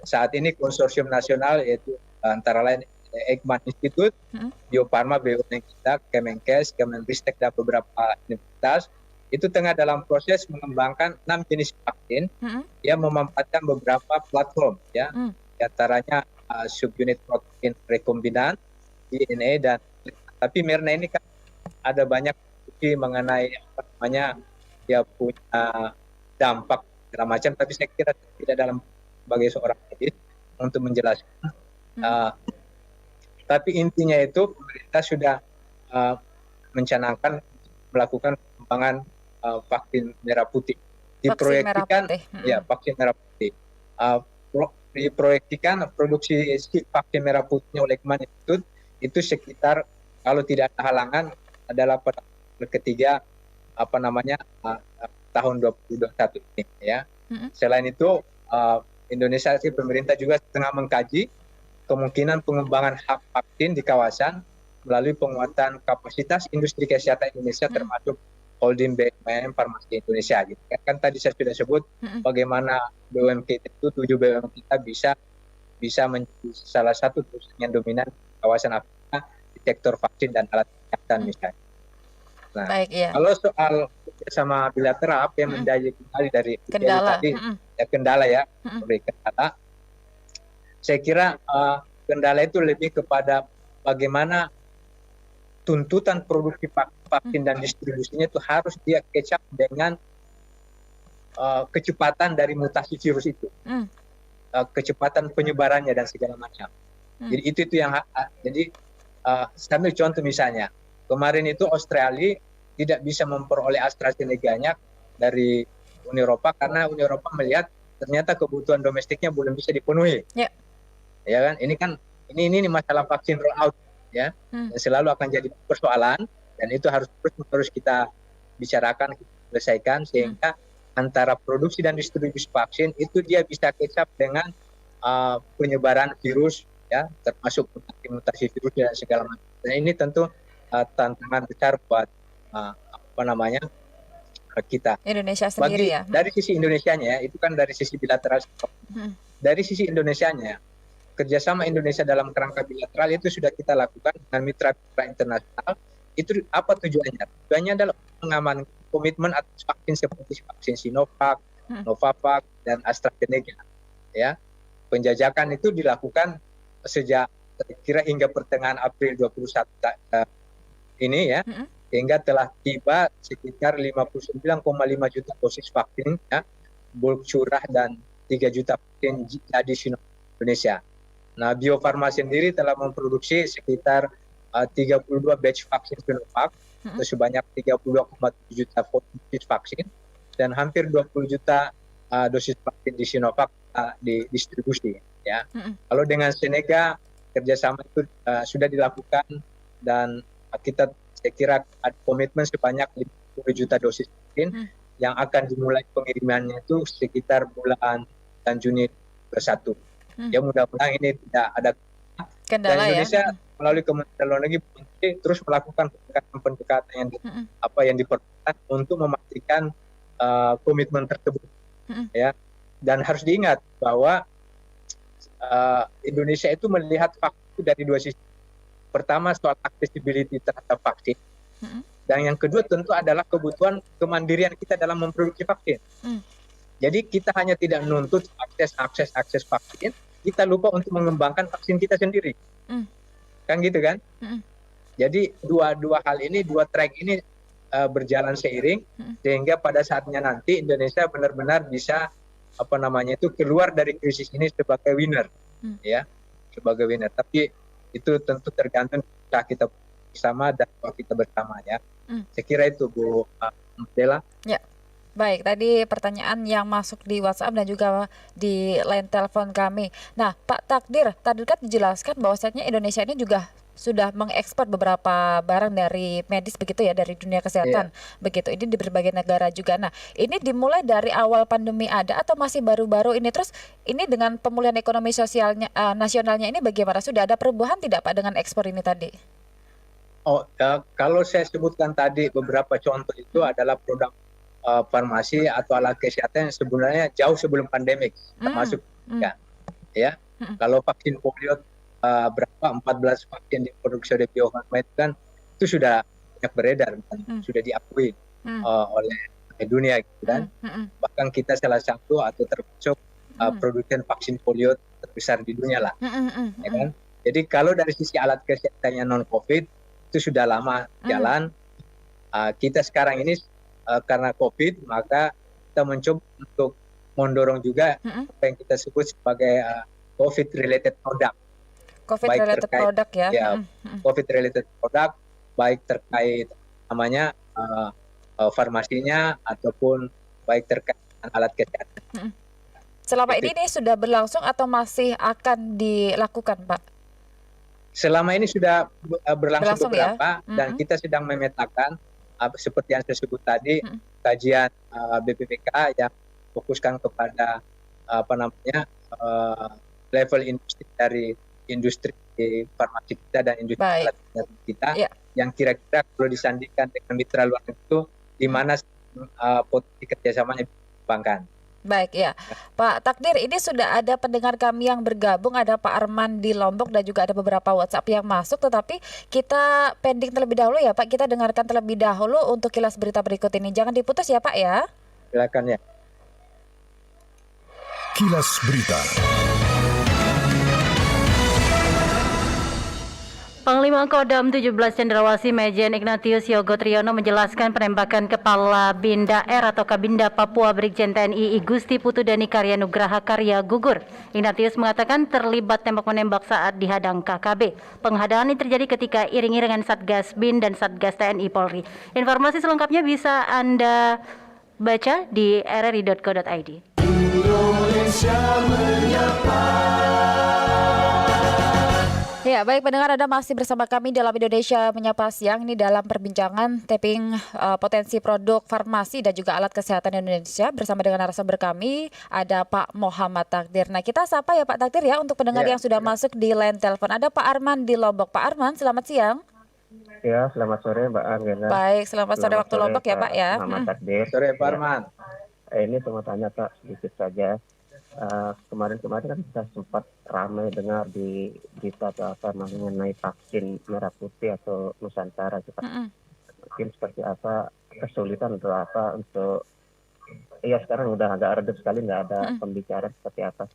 Saat ini konsorsium nasional yaitu antara lain Eijkman Institute, Bio Farma, BUMN kita, Kemenkes, Kemenristek dan beberapa universitas itu tengah dalam proses mengembangkan 6 jenis vaksin yang memanfaatkan beberapa platform, ya, di antaranya subunit protein rekombinan, DNA dan tapi Mirna ini kan ada banyak bukti mengenai dia punya dampak segala macam, tapi saya kira tidak dalam sebagai seorang medis untuk menjelaskan. Tapi intinya itu pemerintah sudah mencanangkan melakukan pengembangan vaksin merah putih. Diproyeksikan vaksin merah putih. Diproyeksikan produksi vaksin merah putihnya oleh Eijkman itu sekitar, kalau tidak ada halangan, adalah pada ketiga tahun 2021 ini ya. Selain itu Indonesia pemerintah juga tengah mengkaji kemungkinan pengembangan hub vaksin di kawasan melalui penguatan kapasitas industri kesehatan Indonesia termasuk holding BUMN Farmasi Indonesia gitu. Kan tadi saya sudah sebut bagaimana BUMN kita itu 7 BUMN kita bisa menjadi salah satu perusahaan yang dominan di kawasan Afrika di sektor vaksin dan alat kesehatan misalnya. Nah, kalau soal kerjasama bilateral apa yang menjadi kembali dari kendala tadi kendala ya, kendala. Saya kira kendala itu lebih kepada bagaimana tuntutan produksi vaksin dan distribusinya itu harus dia catch up dengan kecepatan dari mutasi virus itu, kecepatan penyebarannya dan segala macam. Jadi itu yang jadi sambil contoh misalnya kemarin itu Australia tidak bisa memperoleh AstraZeneca-nya dari Uni Eropa karena Uni Eropa melihat ternyata kebutuhan domestiknya belum bisa dipenuhi. Ya kan? Ini masalah vaksin rollout ya. Dan selalu akan jadi persoalan dan itu harus kita bicarakan, kita selesaikan sehingga antara produksi dan distribusi vaksin itu dia bisa catch up dengan penyebaran virus ya, termasuk mutasi virus dan segala macam. Dan ini tentu tantangan besar buat kita Indonesia sendiri ya. Dari sisi Indonesianya itu kan dari sisi bilateral. Dari sisi Indonesianya kerjasama Indonesia dalam kerangka bilateral itu sudah kita lakukan dengan mitra-mitra internasional. Itu apa tujuannya? Tujuannya adalah mengamankan komitmen atas vaksin seperti vaksin Sinovac, Novavax dan AstraZeneca. Ya, penjajakan itu dilakukan sejak kira hingga pertengahan April 21 ini ya. Sehingga telah tiba sekitar 59,5 juta dosis vaksin ya, bulk curah dan 3 juta vaksin jadi Sinovac Indonesia. Nah, Bio Farma sendiri telah memproduksi sekitar 32 batch vaksin Sinovac sebanyak 32,7 juta dosis vaksin dan hampir 20 juta dosis vaksin di Sinovac didistribusi ya. Kalau dengan Seneca kerjasama itu sudah dilakukan dan kita saya kira ada komitmen sebanyak 50 juta dosis vaksin yang akan dimulai pengirimannya itu sekitar bulan Juni 2021. Ya mudah-mudahan ini tidak ada kendala. Dan Indonesia melalui Kementerian Luar Negeri terus melakukan pendekatan yang diperlukan untuk memastikan komitmen tersebut. Ya, dan harus diingat bahwa Indonesia itu melihat vaksin dari dua sisi. Pertama soal accessibility terhadap vaksin, dan yang kedua tentu adalah kebutuhan kemandirian kita dalam memproduksi vaksin. Jadi kita hanya tidak menuntut akses vaksin, kita lupa untuk mengembangkan vaksin kita sendiri, kan gitu kan? Jadi dua hal ini, dua track ini berjalan seiring sehingga pada saatnya nanti Indonesia benar-benar bisa keluar dari krisis ini sebagai winner, ya, sebagai winner. Tapi itu tentu tergantung kita bersama dan kita bersama ya. Saya kira itu Bu Dela. Ya. Baik, tadi pertanyaan yang masuk di WhatsApp dan juga di line telepon kami. Nah, Pak Takdir, tadi kan dijelaskan bahwasanya Indonesia ini juga sudah mengekspor beberapa barang dari medis begitu ya, dari dunia kesehatan begitu. Ini di berbagai negara juga. Nah, ini dimulai dari awal pandemi ada atau masih baru-baru ini? Terus ini dengan pemulihan ekonomi sosialnya nasionalnya ini bagaimana? Sudah ada perubahan tidak Pak dengan ekspor ini tadi? Kalau saya sebutkan tadi beberapa contoh itu adalah produk farmasi atau alat kesehatan yang sebenarnya jauh sebelum pandemik termasuk ya. Kalau vaksin polio berapa 14 vaksin diproduksi oleh Bio Farma itu kan itu sudah banyak beredar dan sudah diakui oleh dunia gitu kan. Bahkan kita salah satu atau termasuk produsen vaksin polio terbesar di dunia lah. Ya kan? Jadi kalau dari sisi alat kesehatannya non COVID itu sudah lama jalan. Kita sekarang ini karena COVID maka kita mencoba untuk mendorong juga apa yang kita sebut sebagai COVID related product. COVID-related produk ya. COVID-related produk, baik terkait namanya farmasinya ataupun baik terkait dengan alat kesehatan. Selama ini sudah berlangsung atau masih akan dilakukan, Pak? Selama ini sudah berlangsung beberapa dan kita sedang memetakan seperti yang saya sebut tadi, kajian BPPK yang fokuskan kepada level industri dari industri farmasi kita dan industri alat kesehatan kita, yang kira-kira kalau disandingkan dengan mitra luar itu di mana potensi kerjasamanya dikembangkan. Baik ya, Pak Takdir, ini sudah ada pendengar kami yang bergabung, ada Pak Arman di Lombok dan juga ada beberapa WhatsApp yang masuk, tetapi kita pending terlebih dahulu ya Pak, kita dengarkan terlebih dahulu untuk kilas berita berikut ini. Jangan diputus ya Pak ya. Silakan ya. Kilas Berita. Panglima Kodam 17 Cendrawasih Majen Ignatius Yogo Triyono menjelaskan penembakan Kepala Bin Daer atau Kabinda Papua Brigjen TNI I Gusti Putudani Karya Nugraha Karya gugur. Ignatius mengatakan terlibat tembak-menembak saat dihadang KKB. Penghadaan ini terjadi ketika iring-iringan Satgas Bin dan Satgas TNI Polri. Informasi selengkapnya bisa Anda baca di rri.co.id. Indonesia menyapa. Ya, baik pendengar, Anda masih bersama kami dalam Indonesia Menyapa Siang ini dalam perbincangan tapping potensi produk farmasi dan juga alat kesehatan Indonesia bersama dengan narasumber kami ada Pak Muhammad Takdir. Nah, kita sapa ya Pak Takdir ya untuk pendengar yang sudah masuk di line telepon. Ada Pak Arman di Lombok. Pak Arman, selamat siang. Ya, selamat sore Mbak Anggena. Baik, selamat sore waktu Lombok ya Pak ya. Muhammad Takdir. Sore Pak Arman. Ini saya mau tanya Pak sedikit saja. Kemarin-kemarin kan kita sempat ramai dengar di berita atau apa mengenai vaksin merah putih atau Nusantara itu Pak. Mungkin seperti apa kesulitan atau apa untuk sekarang udah agak redup sekali, nggak ada pembicaraan seperti apa.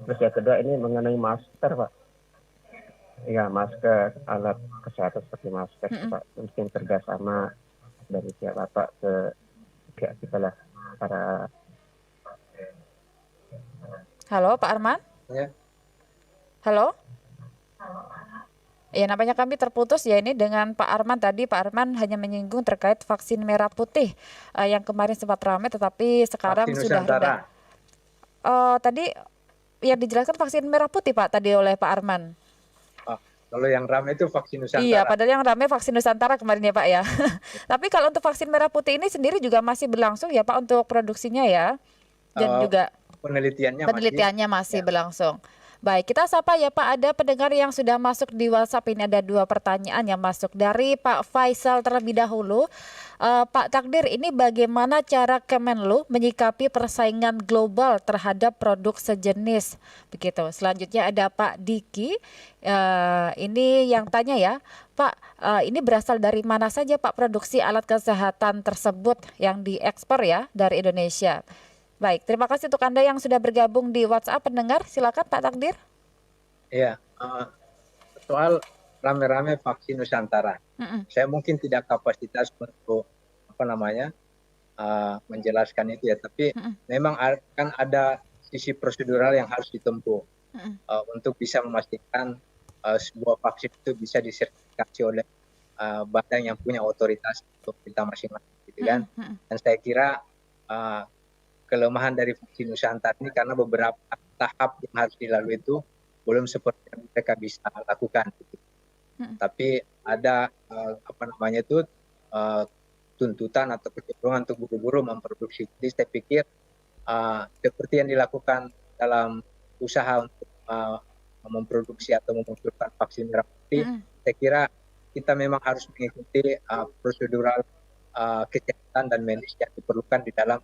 Terus yang kedua ini mengenai masker Pak. Ya, masker, alat kesehatan seperti masker Pak. Mungkin kerjasama dari pihak Bapak ke pihak kita lah para. Halo Pak Arman? Ya. Halo? Ya, nampaknya kami terputus ya ini dengan Pak Arman tadi. Pak Arman hanya menyinggung terkait vaksin merah putih yang kemarin sempat ramai tetapi sekarang vaksin sudah reda. Tadi yang dijelaskan vaksin merah putih Pak tadi oleh Pak Arman. Kalau yang ramai itu vaksin Nusantara. Iya, padahal yang ramai vaksin Nusantara kemarin ya Pak ya. Tapi kalau untuk vaksin merah putih ini sendiri juga masih berlangsung ya Pak untuk produksinya ya? Dan juga penelitiannya masih berlangsung. Baik, kita sapa ya Pak, ada pendengar yang sudah masuk di WhatsApp. Ini ada 2 pertanyaan yang masuk dari Pak Faisal terlebih dahulu. Pak Takdir, ini bagaimana cara Kemenlu menyikapi persaingan global terhadap produk sejenis? Begitu. Selanjutnya ada Pak Diki. Ini yang tanya ya, Pak, ini berasal dari mana saja Pak produksi alat kesehatan tersebut yang diekspor ya dari Indonesia? Baik, terima kasih untuk Anda yang sudah bergabung di WhatsApp pendengar. Silakan Pak Takdir. Iya, soal rame-rame vaksin Nusantara. Saya mungkin tidak kapasitas untuk menjelaskan itu ya, tapi memang kan ada sisi prosedural yang harus ditempuh untuk bisa memastikan sebuah vaksin itu bisa disertifikasi oleh badan yang punya otoritas untuk kita masing-masing, gitu kan? Dan saya kira kelemahan dari vaksin Nusantara ini karena beberapa tahap yang harus dilalui itu belum seperti yang mereka bisa lakukan. Gitu. Tapi ada tuntutan atau kecenderungan untuk buru-buru memproduksi. Jadi saya pikir seperti yang dilakukan dalam usaha untuk memproduksi atau memunculkan vaksin merah putih, saya kira kita memang harus mengikuti prosedural kesehatan dan medis yang diperlukan di dalam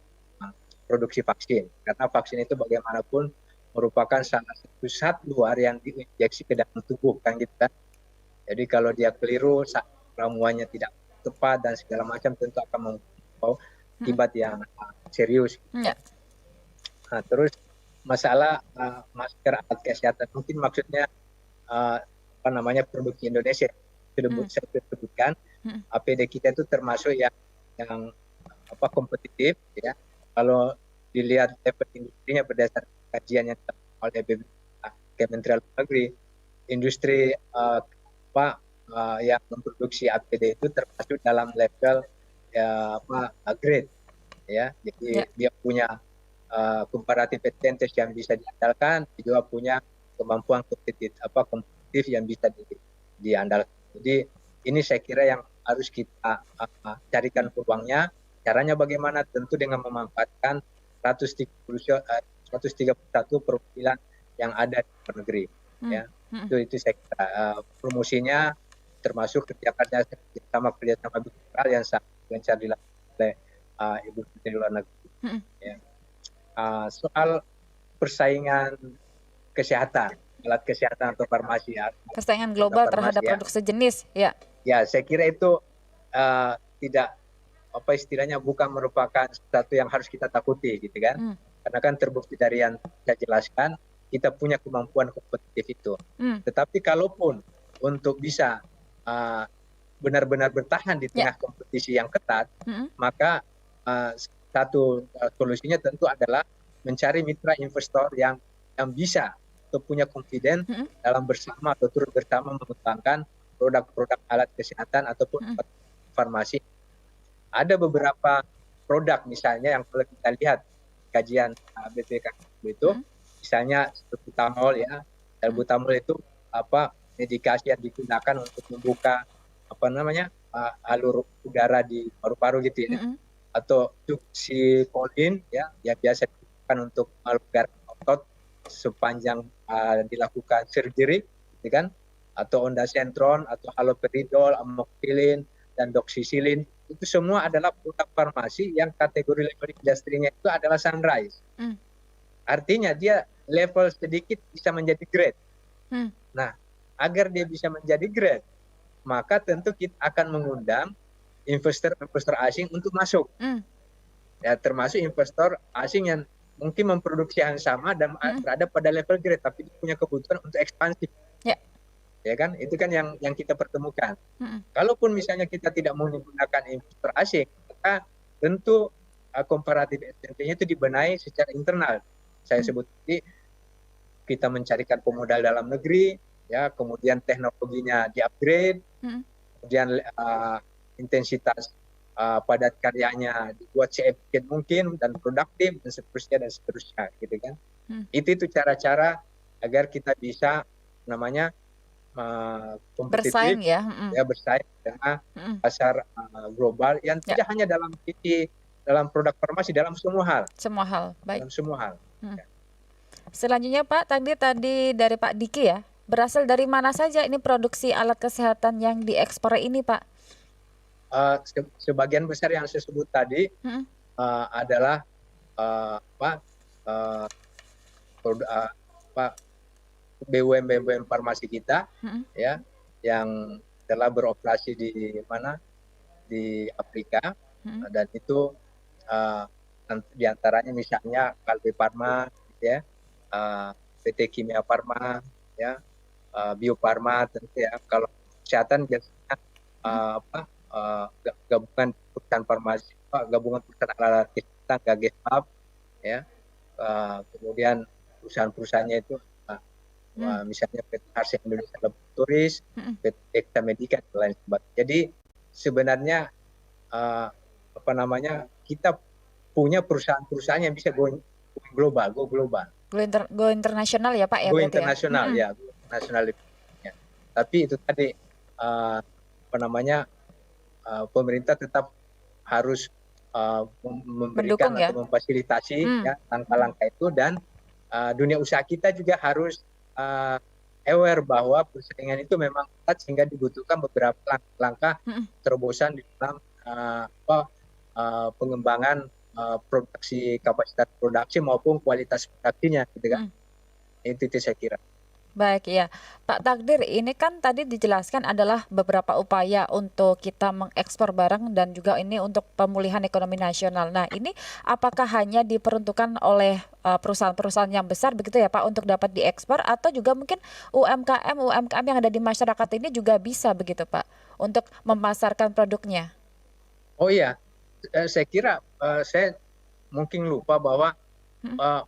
produksi vaksin, karena vaksin itu bagaimanapun merupakan salah satu zat luar yang diinjeksi ke dalam tubuh kan gitu kan. Jadi kalau dia keliru, ramuannya tidak tepat dan segala macam tentu akan membawa akibat yang serius. Nah, terus masalah masker alat kesehatan, mungkin maksudnya produksi Indonesia saya sebutkan, APD kita itu termasuk yang kompetitif ya. Kalau dilihat level industrinya berdasarkan kajian yang dilakukan oleh Kementerian Luar Negeri, industri yang memproduksi APD itu termasuk dalam level grade ya. Jadi dia punya comparative advantage yang bisa diandalkan, juga punya kemampuan kompetitif yang bisa diandalkan. Jadi ini saya kira yang harus kita carikan peluangnya. Caranya bagaimana? Tentu dengan memanfaatkan 131 perwakilan yang ada di luar negeri. Ya, itu saya kira promosinya termasuk kerjasama bilateral yang sangat gencar dilakukan oleh Ibu Menteri Luar Negeri. Ya. Soal persaingan kesehatan, alat kesehatan atau farmasi, Persaingan global terhadap produk sejenis, ya. Ya, saya kira itu tidak istilahnya bukan merupakan sesuatu yang harus kita takuti, gitu kan? Karena kan terbukti dari yang saya jelaskan, kita punya kemampuan kompetitif itu. Tetapi kalaupun untuk bisa benar-benar bertahan di tengah kompetisi yang ketat, maka satu solusinya tentu adalah mencari mitra investor yang bisa atau punya confidence dalam bersama atau turut bersama mengembangkan produk-produk alat kesehatan ataupun farmasi. Ada beberapa produk misalnya yang kalau kita lihat kajian BPK itu, misalnya salbutamol ya, salbutamol itu medikasi yang digunakan untuk membuka alur udara di paru-paru gitu ya, atau oxypolin ya, yang biasa digunakan untuk melonggarkan otot sepanjang dilakukan surgery, gitu kan, atau ondansetron atau haloperidol, amoxicillin dan doxycycline. Itu semua adalah produk farmasi yang kategori level industrinya itu adalah sunrise. Artinya dia level sedikit bisa menjadi grade. Nah, agar dia bisa menjadi grade, maka tentu kita akan mengundang investor-investor asing untuk masuk. Ya, termasuk investor asing yang mungkin memproduksi yang sama dan berada pada level grade, tapi dia punya kebutuhan untuk ekspansi. Ya kan, itu kan yang kita pertemukan. Kalaupun misalnya kita tidak mau menggunakan investor asing, maka tentu komparatif advantage-nya itu dibenahi secara internal. Saya sebut tadi, kita mencarikan pemodal dalam negeri, ya, kemudian teknologinya di-upgrade, kemudian intensitas padat karyanya dibuat seefisien mungkin dan produktif dan seterusnya, gitu kan. Itu cara-cara agar kita bisa kompetitif, bersaing ya, bersaing dengan pasar global yang tidak hanya dalam produk farmasi, dalam semua hal. Baik. Dalam semua hal. Selanjutnya Pak, tadi dari Pak Diki ya, berasal dari mana saja ini produksi alat kesehatan yang diekspor ini Pak? Sebagian besar yang saya sebut tadi adalah BUMN farmasi kita, ya, yang telah beroperasi di Afrika, dan itu diantaranya misalnya Kalbe Farma, ya, PT Kimia Farma, ya, Bio Farma, tentu ya. Kalau kesehatan biasanya gabungan perusahaan farmasi, gabungan perusahaan alat kesehatan, GAGESPAP, ya, kemudian perusahaan-perusahaannya itu misalnya PT Harsen Indonesia Laboratories, PT Ekta Medica dan lain sebagainya. Jadi sebenarnya kita punya perusahaan-perusahaan yang bisa go global. Go internasional ya Pak ya. Go internasional ya, go internasional. Ya. Tapi itu tadi pemerintah tetap harus memberikan mendukung, ya? atau memfasilitasi ya langkah-langkah itu, dan dunia usaha kita juga harus aware bahwa persaingan itu memang ketat sehingga dibutuhkan beberapa langkah terobosan di dalam pengembangan kapasitas produksi maupun kualitas produksinya, gitu kan. Itu saya kira. Baik ya, Pak Takdir, ini kan tadi dijelaskan adalah beberapa upaya untuk kita mengekspor barang dan juga ini untuk pemulihan ekonomi nasional. Nah, ini apakah hanya diperuntukkan oleh perusahaan-perusahaan yang besar begitu ya Pak untuk dapat diekspor, atau juga mungkin UMKM yang ada di masyarakat ini juga bisa begitu Pak untuk memasarkan produknya? Oh iya, saya kira saya mungkin lupa bahwa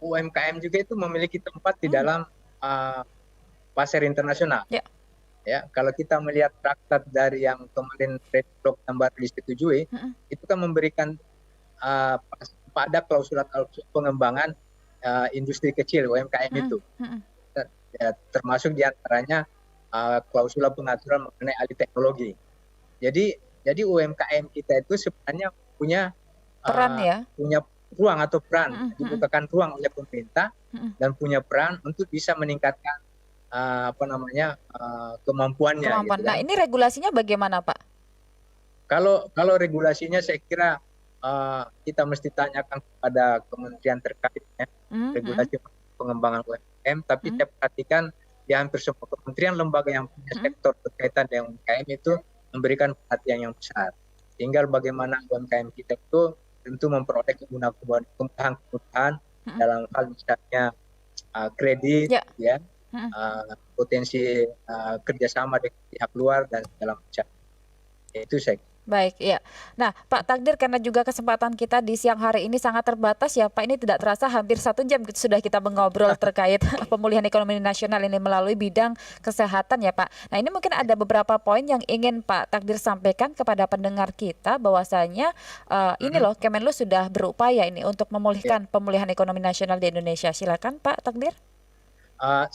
UMKM juga itu memiliki tempat di dalam pasar internasional. Ya, kalau kita melihat traktat dari yang kemarin Trade Bloc yang baru disetujui, itu kan memberikan pada klausul pengembangan industri kecil UMKM itu. Ya, termasuk diantaranya klausul pengaturan mengenai alih teknologi. Jadi Jadi UMKM kita itu sebenarnya punya Peran ya. punya ruang atau peran, dibukakan ruang oleh pemerintah dan punya peran untuk bisa meningkatkan kemampuannya. Kemampuan. Gitu Nah, kan. ini regulasinya bagaimana, Pak? Kalau regulasinya saya kira kita mesti tanyakan kepada kementerian terkait ya, regulasi pengembangan UMKM. Tapi saya perhatikan di hampir semua kementerian lembaga yang punya sektor berkaitan dengan UMKM itu memberikan perhatian yang besar. Tinggal bagaimana UMKM kita itu tentu memperoleh kemudahan dalam hal misalnya kredit, ya, potensi kerjasama dengan pihak luar dan segala macam. Itu saya. Baik, ya. Nah, Pak Takdir, karena juga kesempatan kita di siang hari ini sangat terbatas ya Pak, ini tidak terasa hampir 1 jam sudah kita mengobrol terkait pemulihan ekonomi nasional ini melalui bidang kesehatan ya Pak. Nah, ini mungkin ada beberapa poin yang ingin Pak Takdir sampaikan kepada pendengar kita bahwasanya ini loh, Kemenlu sudah berupaya ini untuk memulihkan pemulihan ekonomi nasional di Indonesia. Silakan Pak Takdir.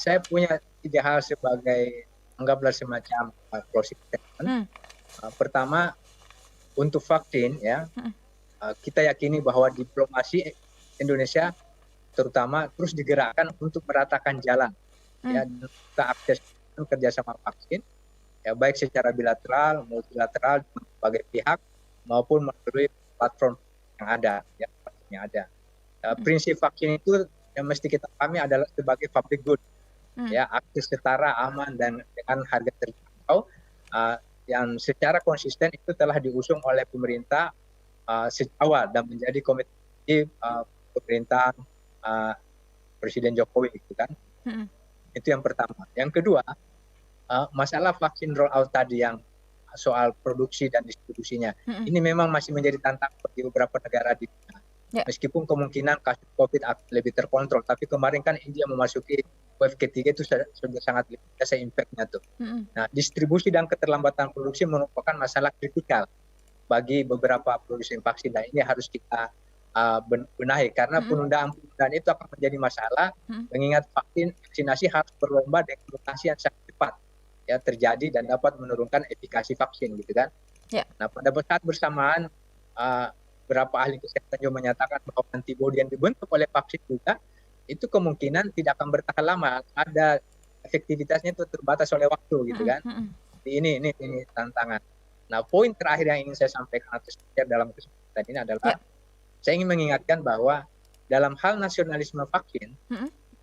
Saya punya 3 hal sebagai anggaplah semacam closing statement. Pertama, untuk vaksin ya, kita yakini bahwa diplomasi Indonesia terutama terus digerakkan untuk meratakan jalan ya, kita akses kerjasama vaksin ya, baik secara bilateral, multilateral dengan berbagai pihak maupun melalui platform yang ada. Prinsip vaksin itu yang mesti kita pahami adalah sebagai public good, ya, akses setara, aman dan dengan harga terjangkau. Yang secara konsisten itu telah diusung oleh pemerintah sejak awal dan menjadi komitmen pemerintah Presiden Jokowi, gitu kan. Itu yang pertama. Yang kedua, masalah vaksin rollout tadi yang soal produksi dan distribusinya, ini memang masih menjadi tantangan bagi beberapa negara di dunia. Meskipun kemungkinan kasus COVID akan lebih terkontrol, tapi kemarin kan India memasuki wave ketiga itu sudah sangat biasa impact-nya tuh. Nah, distribusi dan keterlambatan produksi merupakan masalah kritikal bagi beberapa produsen vaksin. Nah, ini harus kita benahi karena penundaan itu akan menjadi masalah, mengingat vaksinasi harus berlomba dengan mutasi yang sangat cepat ya terjadi dan dapat menurunkan efikasi vaksin, gitu kan. Nah, pada saat bersamaan beberapa ahli kesehatan juga menyatakan bahwa antibodi yang dibentuk oleh vaksin juga itu kemungkinan tidak akan bertahan lama, ada efektivitasnya itu terbatas oleh waktu, gitu kan. Ini tantangan. Nah, poin terakhir yang ingin saya sampaikan atau share dalam kesempatan ini adalah saya ingin mengingatkan bahwa dalam hal nasionalisme vaksin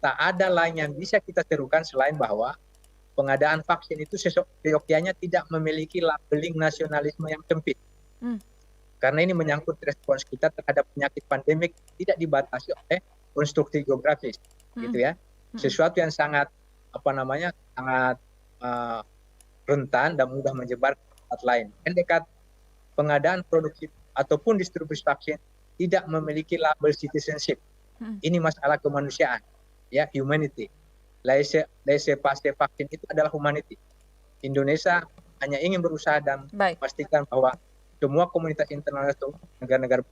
tak ada lain yang bisa kita serukan selain bahwa pengadaan vaksin itu seyogyanya tidak memiliki labeling nasionalisme yang sempit. Karena ini menyangkut respons kita terhadap penyakit pandemik tidak dibatasi oleh konstruksi geografis, gitu ya. Sesuatu yang sangat sangat rentan dan mudah menyebar ke tempat lain. Dekat pengadaan produksi ataupun distribusi vaksin tidak memiliki label citizenship. Ini masalah kemanusiaan, ya, humanity. Laissez-passer vaksin itu adalah humanity. Indonesia hanya ingin berusaha dan memastikan bahwa semua komunitas internasional negara-negara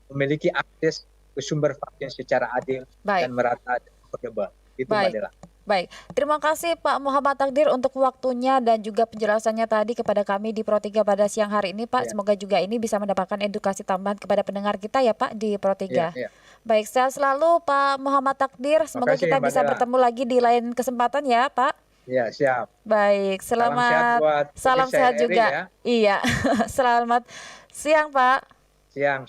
memiliki akses ke sumber vaksin secara adil dan merata dan affordable. Itu Mbak Dela. Baik, terima kasih Pak Muhammad Takdir untuk waktunya dan juga penjelasannya tadi kepada kami di Pro 3 pada siang hari ini Pak. Semoga juga ini bisa mendapatkan edukasi tambahan kepada pendengar kita ya Pak di Pro 3. Baik, sehat selalu Pak Muhammad Takdir. Semoga kita bisa bertemu lagi di lain kesempatan ya Pak. Ya, siap. Baik, selamat. Salam sehat juga. Ya. Iya, selamat siang Pak. Siang.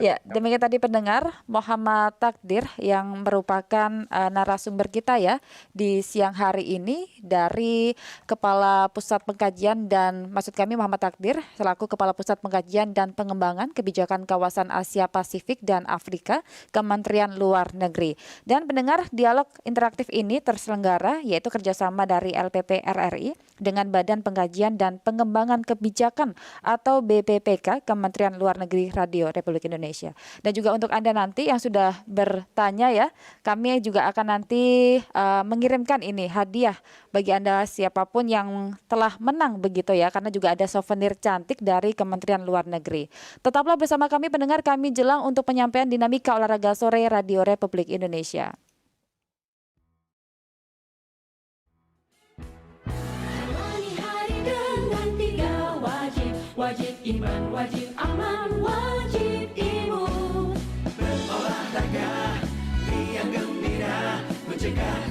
Ya, demikian tadi pendengar Muhammad Takdir yang merupakan narasumber kita ya di siang hari ini dari Kepala Pusat Pengkajian dan maksud kami Muhammad Takdir selaku Kepala Pusat Pengkajian dan Pengembangan Kebijakan Kawasan Asia Pasifik dan Afrika Kementerian Luar Negeri. Dan pendengar, dialog interaktif ini terselenggara yaitu kerjasama dari LPP RRI dengan Badan Pengkajian dan Pengembangan Kebijakan atau BPPK Kementerian Luar Negeri Radio Republik Indonesia. Dan juga untuk Anda nanti yang sudah bertanya ya, kami juga akan nanti mengirimkan ini hadiah bagi Anda siapapun yang telah menang begitu ya, karena juga ada souvenir cantik dari Kementerian Luar Negeri. Tetaplah bersama kami pendengar, kami jelang untuk penyampaian dinamika olahraga sore Radio Republik Indonesia. Wajib iman, wajib aman, wajib imun. Berolahraga, riang gembira, mencegah